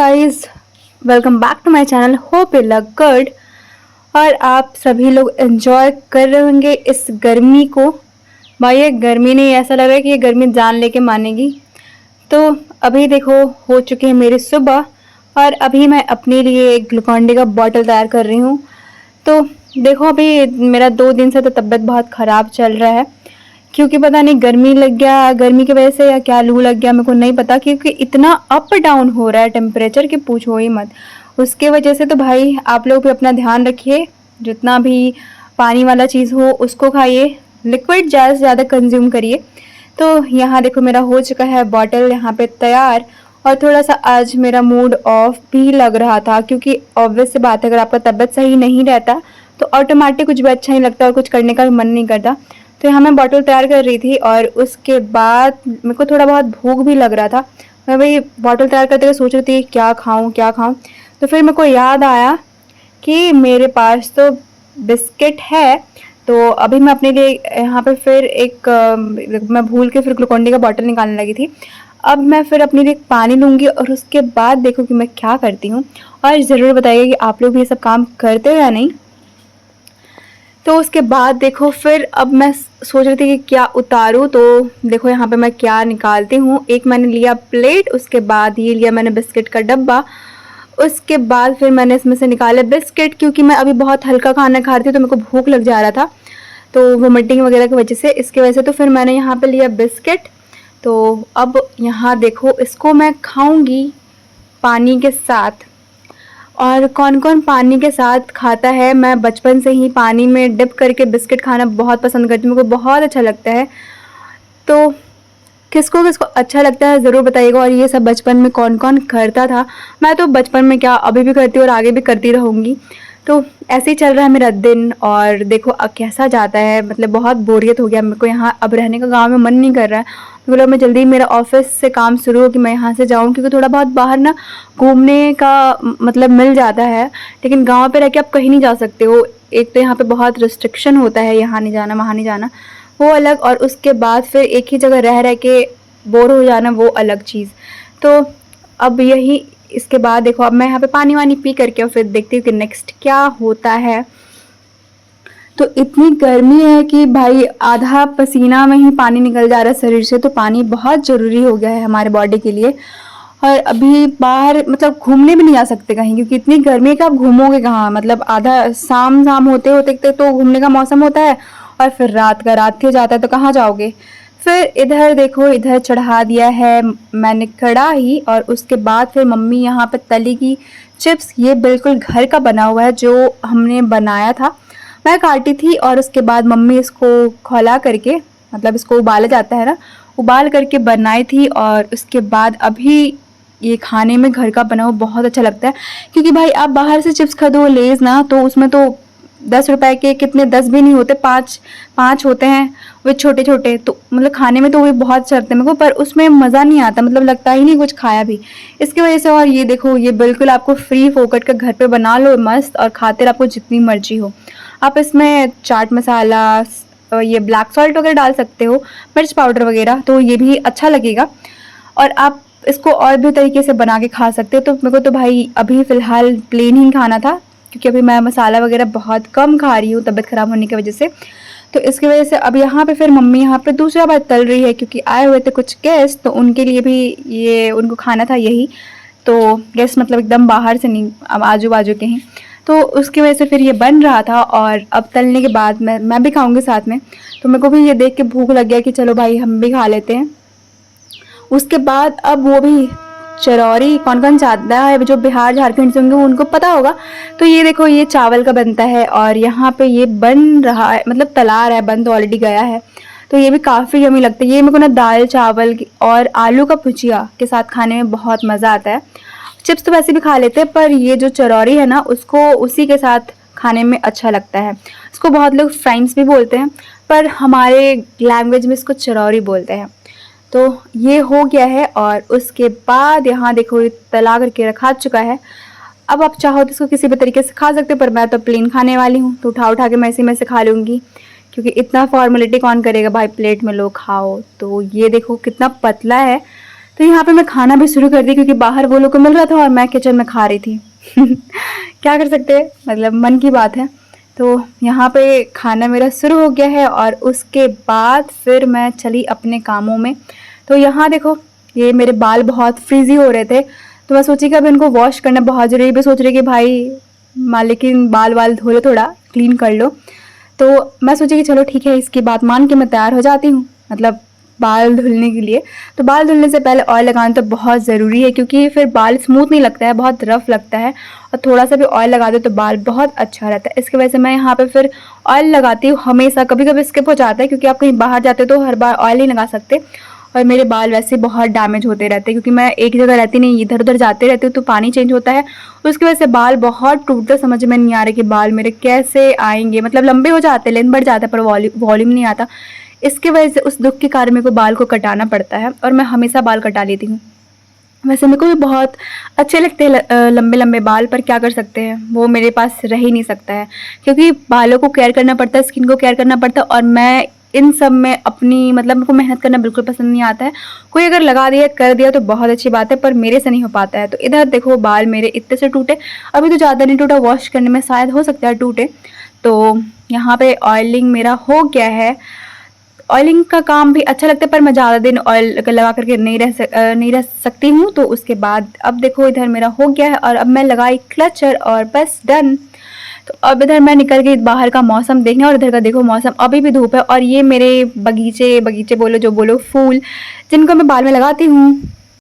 Guys, welcome back to my channel. Hope you luck good. और आप सभी लोग एंजॉय कर रहे होंगे इस गर्मी को। भाई ये गर्मी नहीं, ऐसा लग रहा है कि ये गर्मी जान लेके मानेगी। तो अभी देखो हो चुकी है मेरी सुबह और अभी मैं अपने लिए एक ग्लूकॉन डी का बॉटल तैयार कर रही हूँ। तो देखो अभी मेरा 2 दिन से तो तबीयत बहुत ख़राब चल रहा है, क्योंकि पता नहीं गर्मी लग गया, गर्मी की वजह से या क्या लू लग गया, मेरे को नहीं पता। क्योंकि इतना अप डाउन हो रहा है टेम्परेचर कि पूछो ही मत। उसके वजह से तो भाई आप लोग भी अपना ध्यान रखिए, जितना भी पानी वाला चीज़ हो उसको खाइए, लिक्विड ज़्यादा से ज़्यादा कंज्यूम करिए। तो यहाँ देखो मेरा हो चुका है बॉटल यहाँ पे तैयार। और थोड़ा सा आज मेरा मूड ऑफ भी लग रहा था, क्योंकि ऑब्वियस सी बात है अगर आपका तबीयत सही नहीं रहता तो ऑटोमेटिक कुछ भी अच्छा नहीं लगता और कुछ करने का भी मन नहीं करता। तो यहाँ मैं बॉटल तैयार कर रही थी और उसके बाद मेरे को थोड़ा बहुत भूख भी लग रहा था। मैं भाई बॉटल तैयार करते हुए सोच रही थी क्या खाऊं क्या खाऊं। तो फिर मेरे को याद आया कि मेरे पास तो बिस्किट है। तो अभी मैं अपने लिए यहाँ पे फिर मैं भूल के फिर ग्लूकॉन डी का बॉटल निकालने लगी थी। अब मैं फिर अपने लिए पानी लूँगी और उसके बाद देखो कि मैं क्या करती हूँ। और ज़रूर बताइएगा कि आप लोग भी ये सब काम करते हो या नहीं। तो उसके बाद देखो फिर अब मैं सोच रही थी कि क्या उतारूँ। तो देखो यहाँ पे मैं क्या निकालती हूँ। एक मैंने लिया प्लेट, उसके बाद ये लिया मैंने बिस्किट का डब्बा। उसके बाद फिर मैंने इसमें से निकाले बिस्किट, क्योंकि मैं अभी बहुत हल्का खाना खा रही थी तो मेरे को भूख लग जा रहा था, तो वोमिटिंग वगैरह की वजह से, इसके वजह से। तो फिर मैंने यहाँ पे लिया बिस्किट। तो अब यहाँ देखो इसको मैं खाऊंगी पानी के साथ। और कौन कौन पानी के साथ खाता है, मैं बचपन से ही पानी में डिप करके बिस्किट खाना बहुत पसंद करती हूँ, मेरे को बहुत अच्छा लगता है। तो किसको किसको अच्छा लगता है ज़रूर बताइएगा। और ये सब बचपन में कौन कौन करता था। मैं तो बचपन में क्या अभी भी करती हूँ और आगे भी करती रहूँगी। तो ऐसे ही चल रहा है मेरा दिन। और देखो अब कैसा जाता है, मतलब बहुत बोरियत हो गया मेरे को यहाँ, अब रहने का गाँव में मन नहीं कर रहा है। मतलब मैं जल्दी मेरा ऑफिस से काम शुरू हो कि मैं यहाँ से जाऊँ, क्योंकि थोड़ा बहुत बाहर ना घूमने का मतलब मिल जाता है। लेकिन गाँव पे रह के आप कहीं नहीं जा सकते हो। एक तो यहाँ पे बहुत रिस्ट्रिक्शन होता है, यहाँ नहीं जाना वहाँ नहीं जाना, वो अलग। और उसके बाद फिर एक ही जगह रह के बोर हो जाना, वो अलग चीज़। तो अब यही, इसके बाद देखो अब मैं यहाँ पे पानी वानी पी करके और फिर देखती हूँ कि नेक्स्ट क्या होता है। तो इतनी गर्मी है कि भाई आधा पसीना में ही पानी निकल जा रहा है शरीर से। तो पानी बहुत ज़रूरी हो गया है हमारे बॉडी के लिए। और अभी बाहर मतलब घूमने भी नहीं जा सकते कहीं, क्योंकि इतनी गर्मी है कि आप घूमोगे कहाँ। मतलब आधा शाम शाम होते होते तो घूमने का मौसम होता है और फिर रात हो जाता है, तो कहाँ जाओगे। फिर इधर देखो, इधर चढ़ा दिया है मैंने कढ़ाई। और उसके बाद फिर मम्मी यहाँ पे तली की चिप्स, ये बिल्कुल घर का बना हुआ है जो हमने बनाया था, मैं काटी थी। और उसके बाद मम्मी इसको खौला करके, मतलब इसको उबाला जाता है ना, उबाल करके बनाई थी। और उसके बाद अभी ये खाने में घर का बना हुआ बहुत अच्छा लगता है। क्योंकि भाई आप बाहर से चिप्स खरीदो लेज ना, तो उसमें तो 10 रुपए के कितने, 10 भी नहीं होते, 5 होते हैं वे छोटे छोटे। तो मतलब खाने में तो वो बहुत चलते मेरे को, पर उसमें मज़ा नहीं आता, मतलब लगता ही नहीं कुछ खाया भी, इसकी वजह से। और ये देखो ये बिल्कुल आपको फ्री फोकट का घर पे बना लो मस्त, और खाते रहो आपको जितनी मर्जी हो। आप इसमें चाट मसाला, ये ब्लैक सॉल्ट वगैरह डाल सकते हो, मिर्च पाउडर वगैरह, तो ये भी अच्छा लगेगा। और आप इसको और भी तरीके से बना के खा सकते हो। तो मेरे को तो भाई अभी फ़िलहाल प्लेन ही खाना था, क्योंकि अभी मैं मसाला वगैरह बहुत कम खा रही हूँ तबीयत ख़राब होने की वजह से। तो इसकी वजह से अब यहाँ पे फिर मम्मी यहाँ पे दूसरा बार तल रही है, क्योंकि आए हुए थे कुछ गेस्ट, तो उनके लिए भी ये उनको खाना था यही। तो गेस्ट मतलब एकदम बाहर से नहीं, अब आजू बाजू के हैं। तो उसकी वजह से फिर ये बन रहा था। और अब तलने के बाद मैं भी खाऊंगी साथ में। तो मेरे को भी ये देख के भूख लग गया कि चलो भाई हम भी खा लेते हैं। उसके बाद अब वो भी चरौरी कौन कौन चाहता है, जो बिहार झारखंड से होंगे वो उनको पता होगा। तो ये देखो ये चावल का बनता है और यहाँ पे ये बन रहा है, मतलब तला रहा है, बन तो ऑलरेडी गया है। तो ये भी काफ़ी यमी लगता है। ये मेरे को ना दाल चावल और आलू का भुजिया के साथ खाने में बहुत मज़ा आता है। चिप्स तो वैसे भी खा लेते हैं, पर ये जो चरौरी है ना उसको उसी के साथ खाने में अच्छा लगता है। इसको बहुत लोग फ्राइंस भी बोलते हैं, पर हमारे लैंग्वेज में इसको चरौरी बोलते हैं। तो ये हो गया है। और उसके बाद यहाँ देखो ये तला करके रखा चुका है। अब आप चाहो तो इसको किसी भी तरीके से खा सकते हो, पर मैं तो प्लेन खाने वाली हूँ, तो उठा उठा के मैं इसी में से खा लूँगी, क्योंकि इतना फॉर्मेलिटी कौन करेगा भाई, प्लेट में लो खाओ। तो ये देखो कितना पतला है, तो यहाँ पे मैं खाना भी शुरू कर दी क्योंकि बाहर वो लोग को मिल रहा था और मैं किचन में खा रही थी। क्या कर सकते हैं, मतलब मन की बात है। तो यहाँ पे खाना मेरा शुरू हो गया है और उसके बाद फिर मैं चली अपने कामों में। तो यहाँ देखो, ये मेरे बाल बहुत फ्रीजी हो रहे थे, तो मैं सोची कि अब इनको वॉश करना बहुत ज़रूरी है। भी सोच रही कि भाई मालिकिन बाल वाल धो लो, थोड़ा क्लीन कर लो। तो मैं सोची कि चलो ठीक है, इसकी बात मान के मैं तैयार हो जाती हूँ, मतलब बाल धुलने के लिए। तो बाल धुलने से पहले ऑयल लगाना तो बहुत ज़रूरी है क्योंकि फिर बाल स्मूथ नहीं लगता है, बहुत रफ लगता है। और थोड़ा सा भी ऑयल लगा दो तो बाल बहुत अच्छा रहता है। इसकी वजह से मैं यहाँ पे फिर ऑयल लगाती हूँ हमेशा। कभी कभी स्किप हो जाता है क्योंकि आप कहीं बाहर जाते हो तो हर बार ऑयल नहीं लगा सकते, और मेरे बाल वैसे बहुत डैमेज होते रहते हैं क्योंकि मैं एक जगह रहती नहीं, इधर उधर जाते रहती हूँ, तो पानी चेंज होता है। उसकी वजह से बाल बहुत टूटते, समझ में नहीं आ रहा कि बाल मेरे कैसे आएंगे। मतलब लंबे हो जाते, लेंथ बढ़ जाता है, पर वॉल्यूम नहीं आता। इसकी वजह से उस दुख के कारण मेरे को बाल को कटाना पड़ता है और मैं हमेशा बाल कटा लेती हूँ। वैसे मेरे को भी बहुत अच्छे लगते हैं लंबे लंबे बाल, पर क्या कर सकते हैं, वो मेरे पास रह ही नहीं सकता है क्योंकि बालों को केयर करना पड़ता है, स्किन को केयर करना पड़ता है। और मैं इन सब में अपनी, मतलब मेरे को मेहनत करना बिल्कुल पसंद नहीं आता है। कोई अगर लगा दिया कर दिया तो बहुत अच्छी बात है, पर मेरे से नहीं हो पाता है। तो इधर देखो, बाल मेरे इतने से टूटे, अभी तो ज़्यादा नहीं टूटा, वॉश करने में शायद हो सकता है टूटे। तो यहाँ पे ऑयलिंग मेरा हो गया है। ऑयलिंग का काम भी अच्छा लगता है, पर मैं ज़्यादा दिन ऑयल लगा करके नहीं रह सकती हूँ। तो उसके बाद अब देखो, इधर मेरा हो गया है और अब मैं लगाई क्लचर और बस डन। तो अब इधर मैं निकल गई बाहर का मौसम देखने, और इधर का देखो मौसम, अभी भी धूप है। और ये मेरे बगीचे बोलो जो बोलो, फूल जिनको मैं बाल में लगाती हूँ,